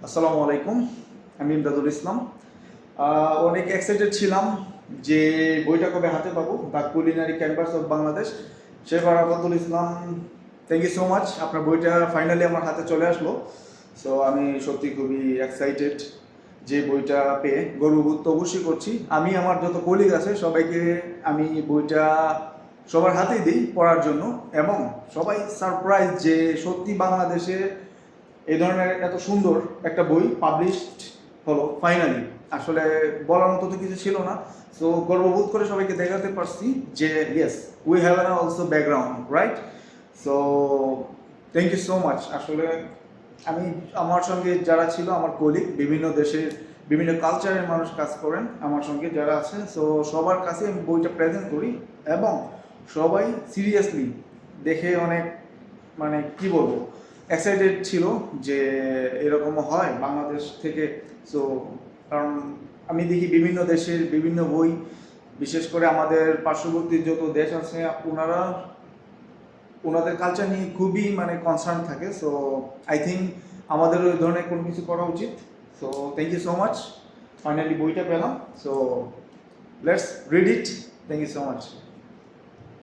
আসসালামু আলাইকুম, আমি ইমদাদুল ইসলাম। অনেক এক্সাইটেড ছিলাম যে বইটা কবে হাতে পাবো, the culinary canvas of Bangladesh. শেফার Afatul Islam, thank you so much. আপনার বইটা ফাইনালি আমার হাতে চলে আসলো। সো আমি সত্যি খুবই এক্সাইটেড যে বইটা পেয়ে গর্ববোধ তো অবশ্যই করছি। আমি আমার যত কলিগ আছে সবাইকে আমি বইটা সবার হাতেই দিই পড়ার জন্য, এবং সবাই সারপ্রাইজ যে সত্যি বাংলাদেশে এই ধরনের এত সুন্দর একটা বই পাবলিশড হলো ফাইনালি। আসলে বলার মতো তো কিছু ছিল না। সো গর্ববোধ করে সবাইকে দেখাতে পারছি যে yes, we have an also background, right? So thank you so much. আসলে আমি আমার সঙ্গে যারা ছিল আমার কলিগ, বিভিন্ন দেশের বিভিন্ন কালচারের মানুষ কাজ করেন আমার সঙ্গে যারা আছে, সো সবার কাছে আমি বইটা প্রেজেন্ট করি এবং সবাই সিরিয়াসলি দেখে অনেক, মানে কি বলবো, এক্সাইটেড ছিল যে এরকমও হয় বাংলাদেশ থেকে। সো কারণ আমি দেখি বিভিন্ন দেশের বিভিন্ন বই, বিশেষ করে আমাদের পার্শ্ববর্তী যত দেশ আছে ওনাদের কালচার নিয়ে খুবই মানে কনসার্ন থাকে। সো আই থিঙ্ক আমাদের ওই ধরনের কোনো কিছু করা উচিত। So thank you so much. Finally বইটা পেলাম, so let's read it. Thank you so much.